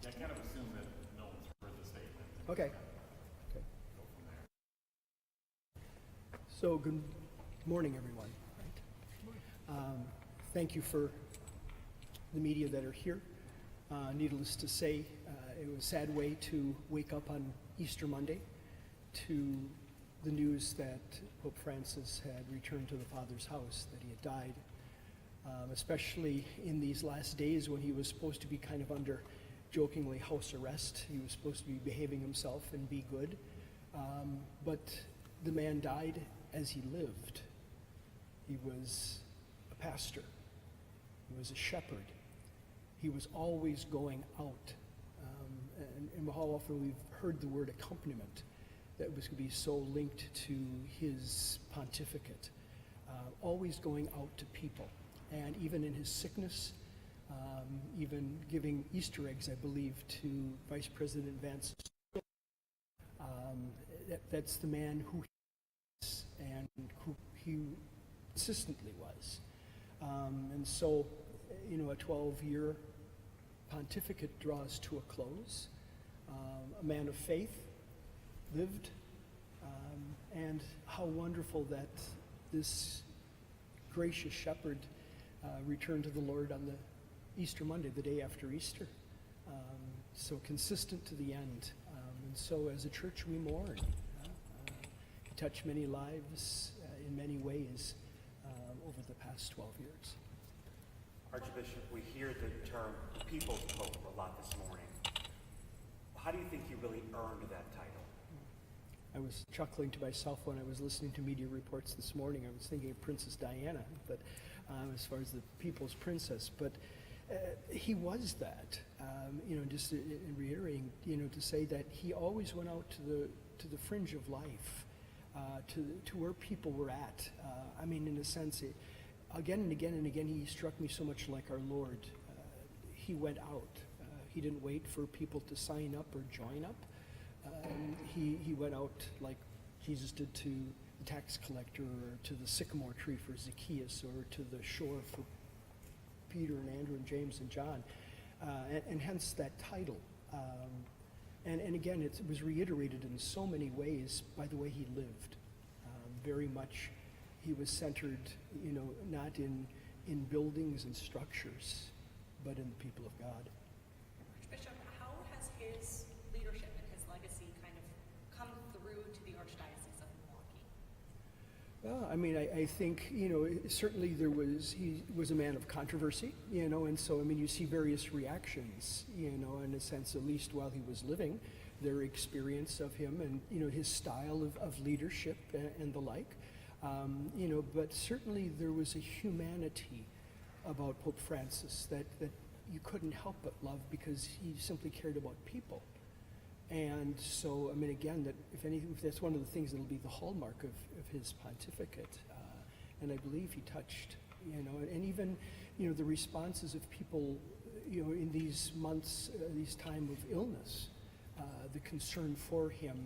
Yeah, I kind of assume that no one's heard the statement. Okay. Okay. Go from there. So good morning, everyone. Thank you for the media that are here. Needless to say, it was a sad way to wake up on Easter Monday to the news that Pope Francis had returned to the Father's house, that he had died, especially in these last days when he was supposed to be kind of under, jokingly, house arrest. He was supposed to be behaving himself and be good. But the man died as he lived. He was a pastor. He was a shepherd. He was always going out. And how often we've heard the word accompaniment that was going to be so linked to his pontificate. Always going out to people. And even in his sickness, even giving Easter eggs, I believe, to Vice President Vance. That's the man who he is and who he consistently was. And so, a 12-year pontificate draws to a close. A man of faith lived, and how wonderful that this gracious shepherd returned to the Lord on the Easter Monday, the day after Easter. So consistent to the end. And so as a church we mourn. He touched many lives in many ways over the past 12 years. Archbishop, we hear the term People's Pope a lot this morning. How do you think you really earned that title? I was chuckling to myself when I was listening to media reports this morning. I was thinking of Princess Diana, but as far as the people's princess. But he was that. Just in reiterating, to say that he always went out to the fringe of life, to where people were at. In a sense, again and again and again, he struck me so much like our Lord. He went out. He didn't wait for people to sign up or join up. He went out like Jesus did to the tax collector, or to the sycamore tree for Zacchaeus, or to the shore for Peter and Andrew and James and John, and hence that title. And again, it was reiterated in so many ways by the way he lived. Very much, he was centered, not in buildings and structures, but in the people of God. Archbishop, how has his leadership and his legacy kind of come through to the Archdiocese of Milwaukee? Well, I think, certainly he was a man of controversy, and so, you see various reactions, in a sense, at least while he was living, their experience of him and, his style of leadership and the like. But certainly there was a humanity about Pope Francis that you couldn't help but love, because he simply cared about people. And so, again, that if that's one of the things that'll be the hallmark of his pontificate. And I believe he touched, and even, the responses of people, in these months, these time of illness, the concern for him,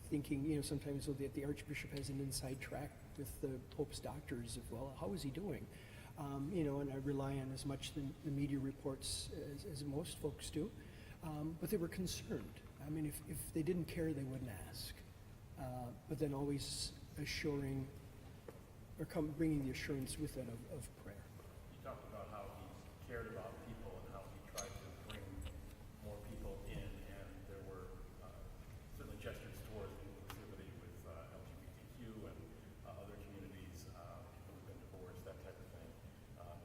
thinking, sometimes that the Archbishop has an inside track with the Pope's doctors of, well, how is he doing? And I rely on as much the media reports as most folks do. But they were concerned. If they didn't care, they wouldn't ask. But then always assuring, or bringing the assurance with it of prayer. You talked about how he cared about people and how he tried to bring more people in, and there were certainly gestures towards inclusivity with LGBTQ and other communities, people who've been divorced, that type of thing.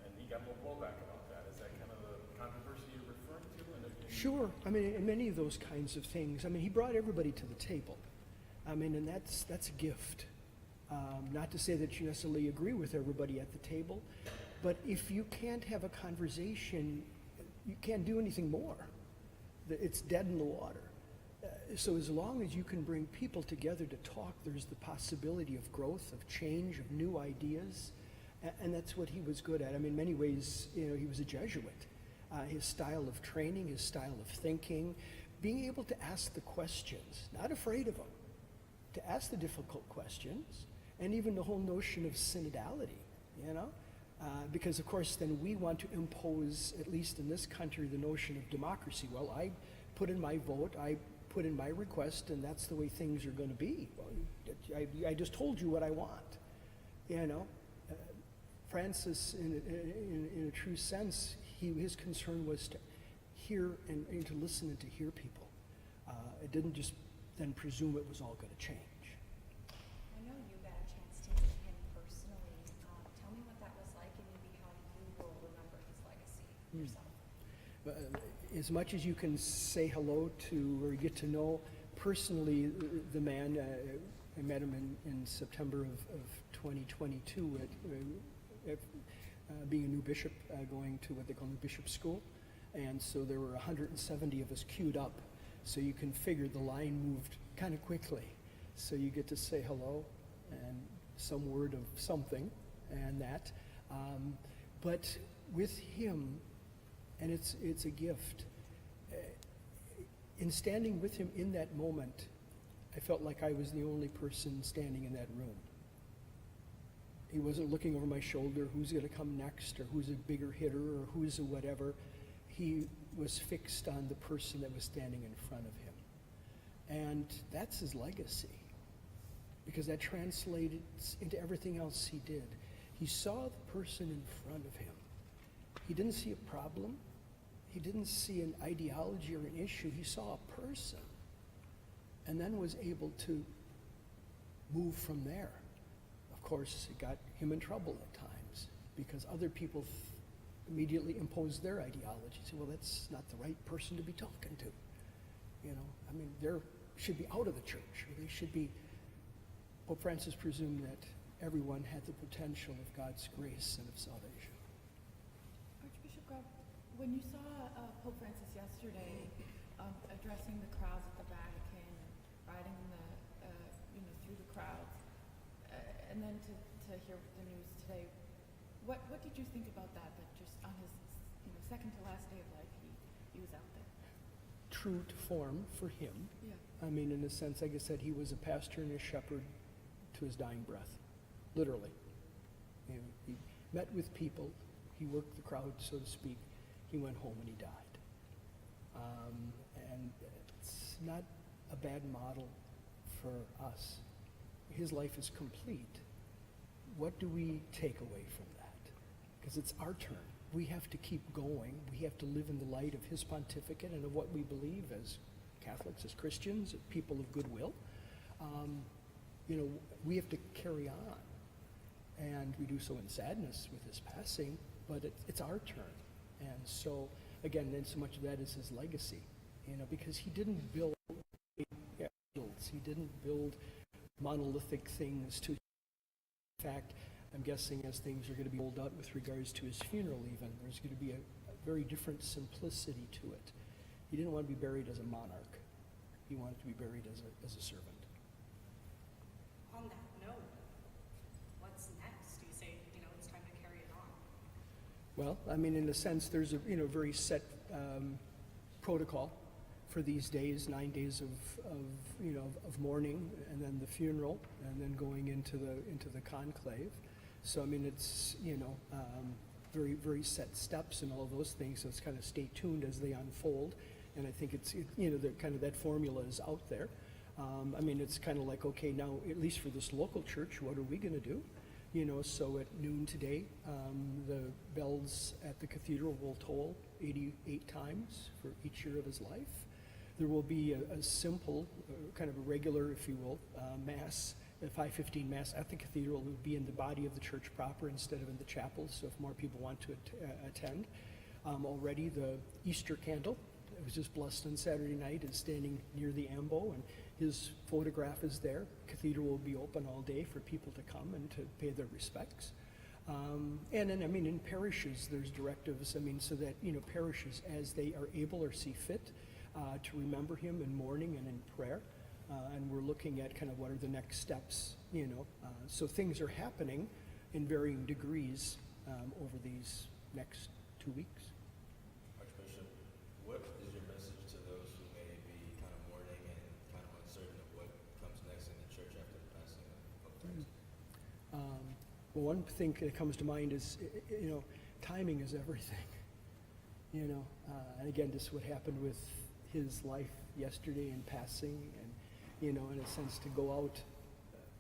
And he got more blowback about that. Is that kind of the controversy you're referring to? Sure. In many of those kinds of things. He brought everybody to the table. And that's a gift. Not to say that you necessarily agree with everybody at the table, but if you can't have a conversation, you can't do anything more. It's dead in the water. So as long as you can bring people together to talk, there's the possibility of growth, of change, of new ideas, and that's what he was good at. In many ways, he was a Jesuit. His style of training, his style of thinking, being able to ask the questions, not afraid of them, to ask the difficult questions, and even the whole notion of synodality, Because, of course, then we want to impose, at least in this country, the notion of democracy. Well, I put in my vote, I put in my request, and that's the way things are going to be. Well, I just told you what I want. You know, Francis, in a true sense, his concern was to hear and to listen and to hear people. It didn't just then presume it was all going to change. I know you got a chance to meet him personally. Tell me what that was like and maybe how you will remember his legacy yourself. As much as you can say hello to or get to know personally the man, I met him in September of 2022 at being a new bishop, going to what they call new bishop school. And so there were 170 of us queued up. So you can figure the line moved kind of quickly. So you get to say hello and some word of something and that. But with him, and it's a gift, in standing with him in that moment, I felt like I was the only person standing in that room. He wasn't looking over my shoulder, who's going to come next, or who's a bigger hitter, or who's a whatever. He was fixed on the person that was standing in front of him. And that's his legacy, because that translated into everything else he did. He saw the person in front of him. He didn't see a problem. He didn't see an ideology or an issue. He saw a person, and then was able to move from there. Of course, it got him in trouble at times, because other people immediately imposed their ideology. Say, well, that's not the right person to be talking to. You know, I mean, they should be out of the church, or they should be. Pope Francis presumed that everyone had the potential of God's grace and of salvation. Archbishop Grob, when you saw Pope Francis yesterday addressing the crowds at the Vatican and riding through the crowds, and then to hear the news today, what did you think about that? That just on his second to last day of life, he was out there. True to form for him. Yeah. I mean, in a sense, like I said, he was a pastor and a shepherd to his dying breath, literally. You know, he met with people, he worked the crowd, so to speak. He went home and he died. And it's not a bad model for us. His life is complete. What do we take away from that? Because it's our turn. We have to keep going. We have to live in the light of his pontificate and of what we believe as Catholics, as Christians, as people of goodwill. We have to carry on. And we do so in sadness with his passing, but it's our turn. And so, again, then so much of that is his legacy, because he didn't build idols. He didn't build monolithic things to. In fact, I'm guessing as things are going to be rolled out with regards to his funeral even, there's going to be a very different simplicity to it. He didn't want to be buried as a monarch. He wanted to be buried as a servant. On that note, what's next? Do you say, it's time to carry it on? Well, I mean, in a sense, there's a very set protocol for these days, 9 days of mourning, and then the funeral, and then going into the conclave. So I mean, it's very very set steps and all of those things. So it's kind of stay tuned as they unfold, and I think it's the kind of that formula is out there. I mean, it's kind of like, okay, now at least for this local church, what are we going to do? So at noon today, the bells at the cathedral will toll 88 times for each year of his life. There will be a simple, kind of a regular, if you will, Mass, a 5:15 Mass at the cathedral. It would be in the body of the church proper instead of in the chapel, so if more people want to attend. Already the Easter candle, it was just blessed on Saturday night, is standing near the ambo, and his photograph is there. Cathedral will be open all day for people to come and to pay their respects. And then, I mean, in parishes, there's directives, so that, parishes, as they are able or see fit, to remember him in mourning and in prayer. And we're looking at kind of what are the next steps, So things are happening in varying degrees over these next 2 weeks. Archbishop, what is your message to those who may be kind of mourning and kind of uncertain of what comes next in the church after the passing of Pope Francis? Well, one thing that comes to mind is, timing is everything. And again, just what happened with his life yesterday and passing, and in a sense, to go out.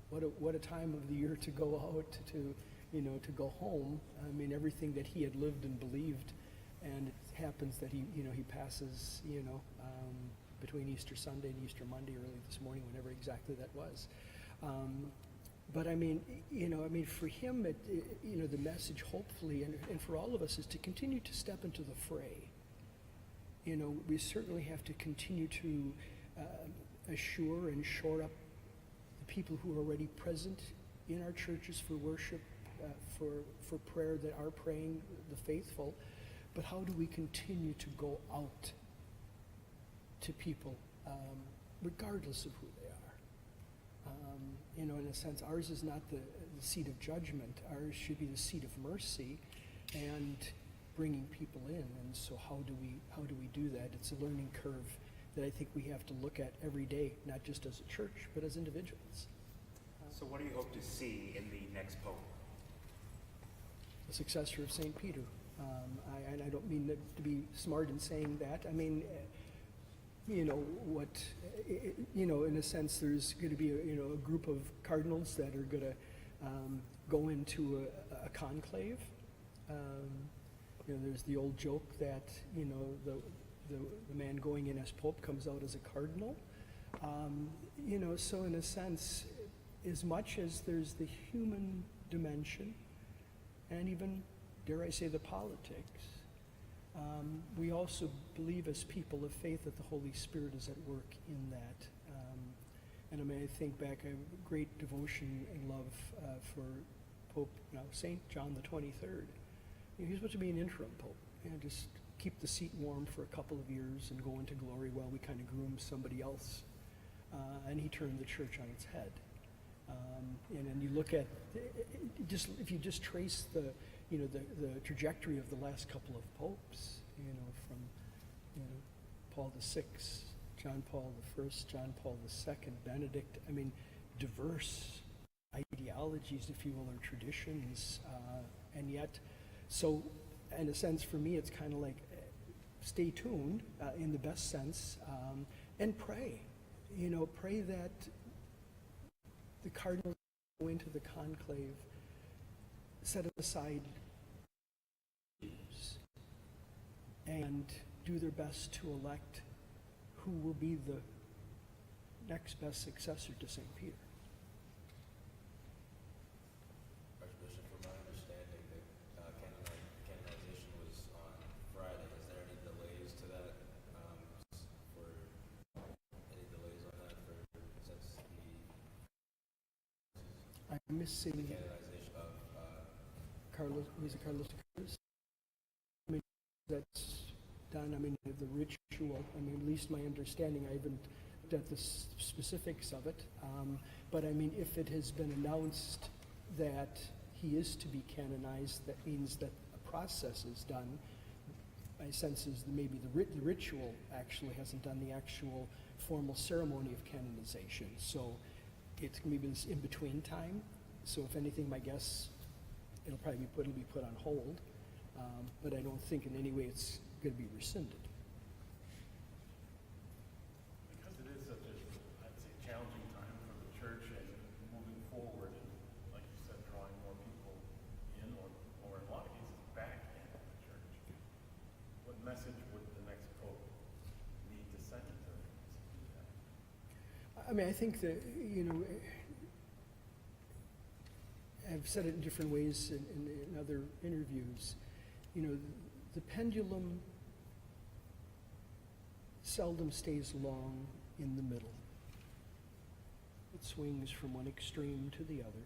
What a time of the year to go out, to go home. I mean, everything that he had lived and believed, and it happens that he passes, between Easter Sunday and Easter Monday, early this morning, whenever exactly that was. But I mean, for him, the message, hopefully, and for all of us, is to continue to step into the fray. We certainly have to continue to assure and shore up the people who are already present in our churches for worship, for prayer, that are praying, the faithful. But how do we continue to go out to people, regardless of who they are? In a sense, ours is not the seat of judgment. Ours should be the seat of mercy and bringing people in. And so how do we do that? It's a learning curve that I think we have to look at every day, not just as a church, but as individuals. So what do you hope to see in the next Pope? The successor of St. Peter. I don't mean to be smart in saying that. I mean, in a sense, there's going to be a group of cardinals that are going to go into a conclave. There's the old joke that the man going in as Pope comes out as a cardinal. So in a sense, as much as there's the human dimension, and even, dare I say, the politics, we also believe as people of faith that the Holy Spirit is at work in that. And I mean, I think back, I have great devotion and love for Pope, now St. John the 23rd. He's supposed to be an interim Pope, just keep the seat warm for a couple of years and go into glory while we kind of groom somebody else. And he turned the church on its head. And then you look at, if you just trace the trajectory of the last couple of popes, from Paul VI, John Paul I, John Paul II, Benedict. I mean, diverse ideologies, if you will, or traditions, and yet, so in a sense, for me, it's kind of like stay tuned in the best sense, and pray. Pray that the cardinals go into the conclave, set aside and do their best to elect who will be the next best successor to St. Peter. Archbishop, from my understanding, the canonization was on Friday. Is there any delays to that? For any delays on that since I'm missing the canonization of Carlos. Was it Carlos? I mean, that's done. I mean, the ritual. I mean, at least my understanding. I haven't looked at the specifics of it. But I mean, if it has been announced that he is to be canonized, that means that a process is done. My sense is that maybe the ritual actually hasn't done the actual formal ceremony of canonization. So it's maybe this in-between time. So if anything, my guess, it'll be put on hold. But I don't think in any way it's going to be rescinded. Because it is such a, I'd say, challenging time for the church and moving forward, and like you said, drawing more people in, or in a lot of cases, back into the church. What message would the next Pope need to send to do that? I mean, I think that, I've said it in different ways in other interviews. The pendulum seldom stays long in the middle. It swings from one extreme to the other.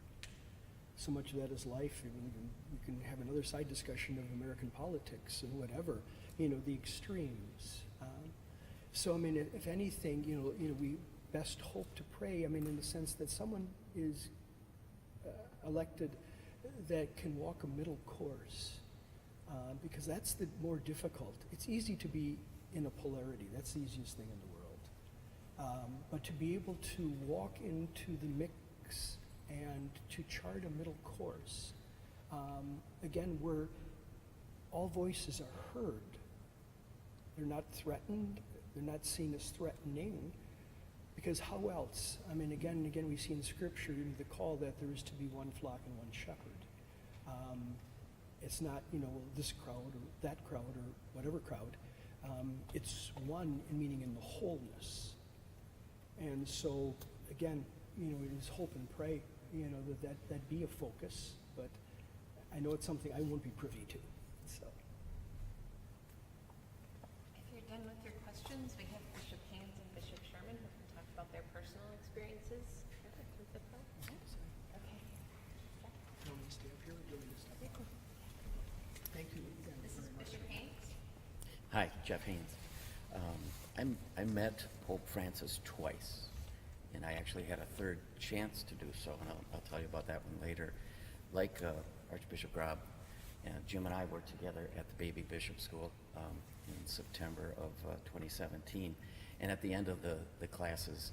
So much of that is life. You can have another side discussion of American politics and whatever, the extremes. So, I mean, if anything, we best hope to pray, I mean, in the sense that someone is elected that can walk a middle course, because that's the more difficult. It's easy to be in a polarity. That's the easiest thing in the world. But to be able to walk into the mix and to chart a middle course, Again, where all voices are heard. They're not threatened, they're not seen as threatening, because how else? I mean, again and again, we see in Scripture the call that there is to be one flock and one shepherd. It's not, this crowd or that crowd or whatever crowd. It's one, meaning in the wholeness. And so, again, it is hope and pray, that be a focus, but I know it's something I won't be privy to, so. If you're done with your questions, we have Bishop Haynes and Bishop Sherman who can talk about their personal experiences with the Pope. Okay. You want me to stay up here or do you want me to step up? Thank you again This is very much. Bishop Haynes. Hi, Jeff Haynes. I met Pope Francis twice, and I actually had a third chance to do so, and I'll tell you about that one later. Like Archbishop Grob, Jim and I were together at the Baby Bishop School in September of 2017, and at the end of the classes,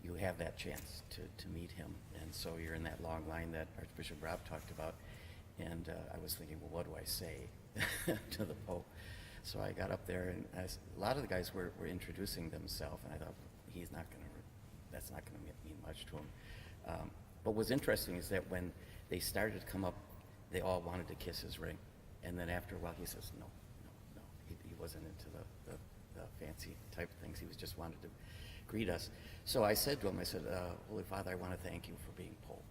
you have that chance to meet him, and so you're in that long line that Archbishop Grob talked about, and I was thinking, well, what do I say to the Pope? So I got up there, and a lot of the guys were introducing themselves, and I thought, that's not going to mean much to him. But what's interesting is that when they started to come up, they all wanted to kiss his ring. And then after a while, he says, no. He wasn't into the fancy type of things. He was just wanted to greet us. So I said to him, Holy Father, I want to thank you for being Pope.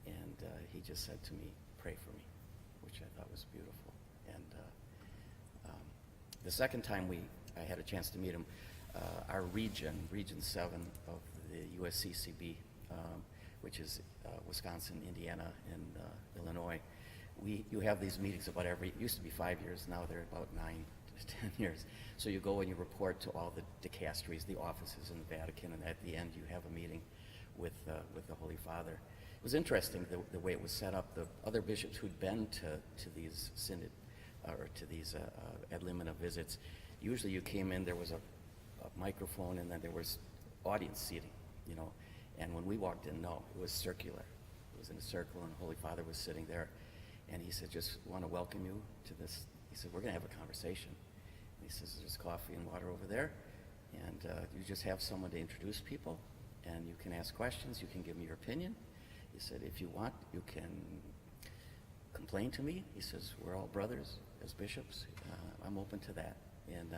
And he just said to me, pray for me, which I thought was beautiful. And the second time I had a chance to meet him, our Region 7 of the USCCB, which is Wisconsin, Indiana, and Illinois, you have these meetings about it used to be 5 years, now they're about 9 to 10 years. So you go and you report to all the dicasteries, the offices in the Vatican, and at the end you have a meeting with the Holy Father. It was interesting the way it was set up. The other bishops who'd been to these synod, or to these ad limina visits, usually you came in, there was a microphone, and then there was audience seating, and when we walked in, no, it was circular. It was in a circle, and Holy Father was sitting there, and he said, just want to welcome you to this. He said, we're going to have a conversation. And he says, there's coffee and water over there, and you just have someone to introduce people, and you can ask questions, you can give me your opinion. He said, if you want, you can complain to me. He says, we're all brothers as bishops. I'm open to that. And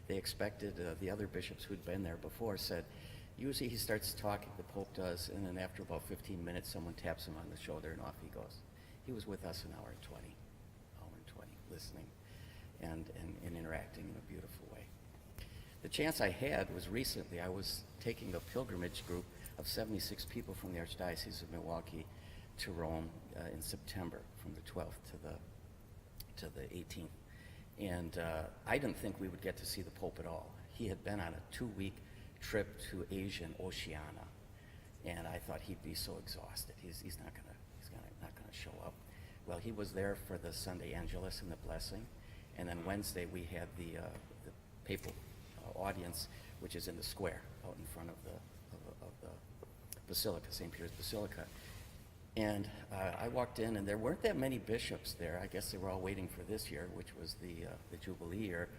they expected, the other bishops who'd been there before said, usually he starts talking, the Pope does, and then after about 15 minutes, someone taps him on the shoulder and off he goes. He was with us an hour and 20, listening and interacting in a beautiful way. The chance I had was recently, I was taking a pilgrimage group of 76 people from the Archdiocese of Milwaukee to Rome in September, from the 12th to the 18th. And I didn't think we would get to see the Pope at all. He had been on a 2-week trip to Asia and Oceania, and I thought he'd be so exhausted. He's not gonna show up. Well, he was there for the Sunday Angelus and the blessing, and then Wednesday we had the papal audience, which is in the square out in front of the Basilica, St. Peter's Basilica. And I walked in, and there weren't that many bishops there. I guess they were all waiting for this year, which was the Jubilee year.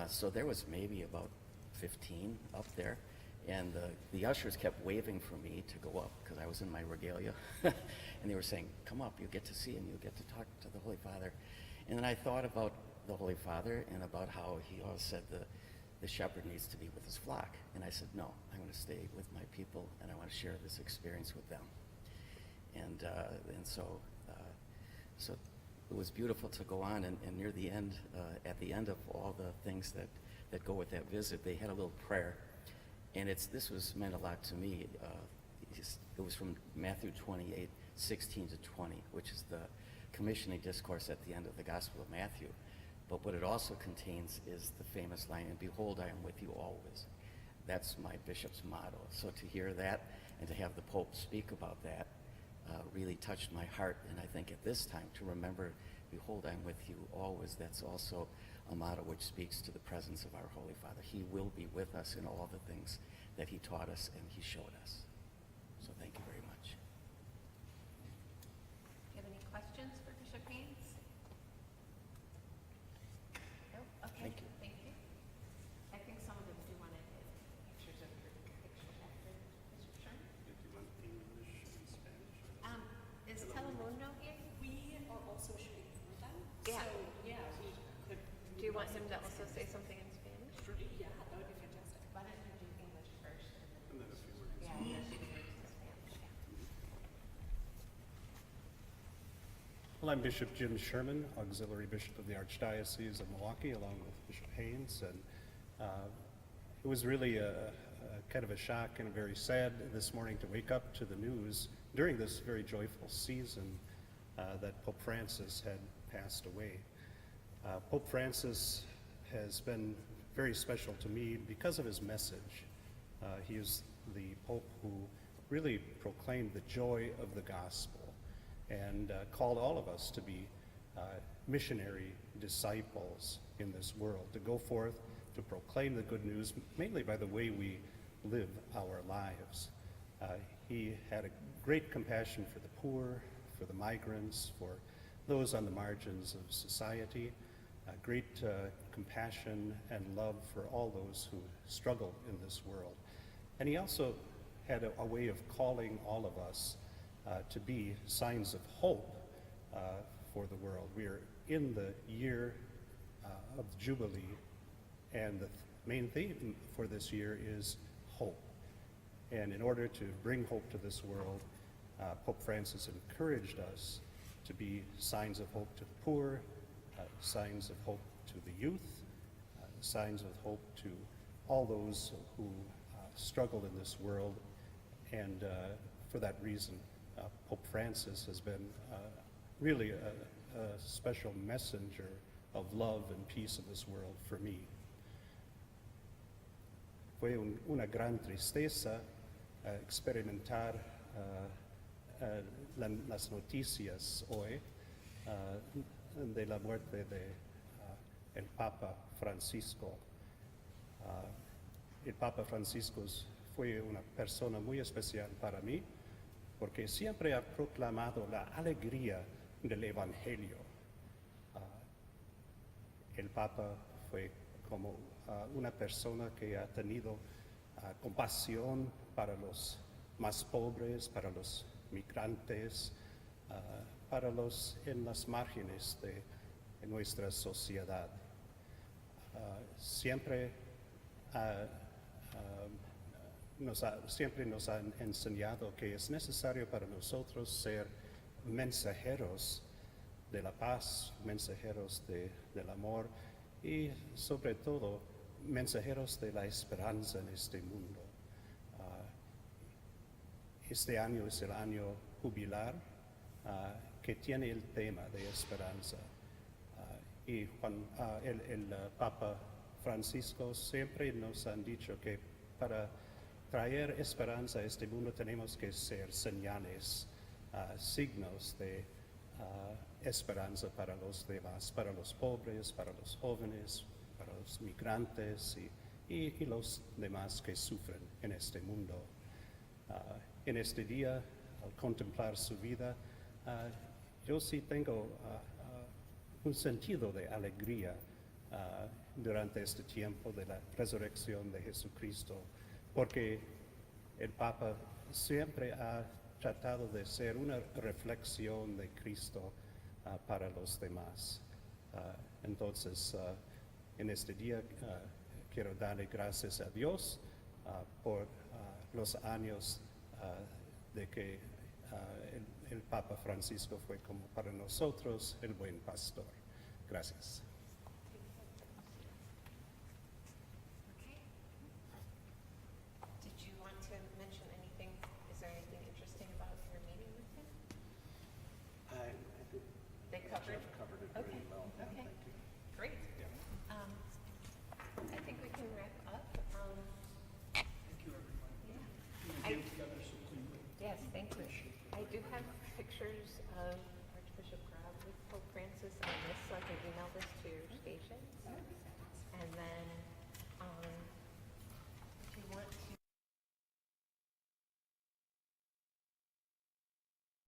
So there was maybe about 15 up there. And the ushers kept waving for me to go up because I was in my regalia. And they were saying, come up, you get to see him, you get to talk to the Holy Father. And then I thought about the Holy Father and about how he always said the shepherd needs to be with his flock. And I said, no, I'm going to stay with my people, and I want to share this experience with them. And so it was beautiful to go on, and near the end, at the end of all the things that go with that visit, they had a little prayer, and this meant a lot to me. It was from Matthew 28:16 to 20, which is the commissioning discourse at the end of the Gospel of Matthew. But what it also contains is the famous line, and behold, I am with you always. That's my bishop's motto. So to hear that and to have the Pope speak about that really touched my heart. And I think at this time to remember, behold, I'm with you always, that's also a motto which speaks to the presence of our Holy Father. He will be with us in all the things that he taught us and he showed us. So thank you very much. Do you have any questions for Bishop Well, I'm Bishop Jim Sherman, Auxiliary Bishop of the Archdiocese of Milwaukee, along with Bishop Haynes. And it was really a kind of a shock and very sad this morning to wake up to the news during this very joyful season that Pope Francis had passed away. Pope Francis has been very special to me because of his message. He is the Pope who really proclaimed the joy of the gospel and called all of us to be missionary disciples in this world, to go forth to proclaim the good news, mainly by the way we live our lives. He had a great compassion for the poor, for the migrants, for those on the margins of society, great compassion and love for all those who struggle in this world. And he also had a way of calling all of us to be signs of hope for the world. We are in the year of Jubilee, and the main theme for this year is hope. And in order to bring hope to this world, Pope Francis encouraged us to be signs of hope to the poor, signs of hope to the youth, signs of hope to all those who struggle in this world. And for that reason, Pope Francis has been really a special messenger of love and peace in this world for me. Fue una gran tristeza experimentar las noticias hoy de la muerte de el Papa Francisco. El Papa Francisco fue una persona muy especial para mí porque siempre ha proclamado la alegría del Evangelio. El Papa fue como una persona que ha tenido compasión para los más pobres, para los migrantes, para los en las márgenes de nuestra sociedad. Siempre nos han enseñado que es necesario para nosotros ser mensajeros de la paz, mensajeros del amor y sobre todo mensajeros de la esperanza en este mundo. Este año es el año jubilar que tiene el tema de esperanza. Y el Papa Francisco siempre nos han dicho que para traer esperanza a este mundo tenemos que ser señales, signos de esperanza para los demás, para los pobres, para los jóvenes, para los migrantes y los demás que sufren en este mundo. En este día, al contemplar su vida, yo sí tengo un sentido de alegría durante este tiempo de la resurrección de Jesucristo, porque el Papa siempre ha tratado de ser una reflexión de Cristo para los demás. Entonces, en este día quiero darle gracias a Dios por los años de que el Papa Francisco fue como para nosotros el buen pastor. Gracias.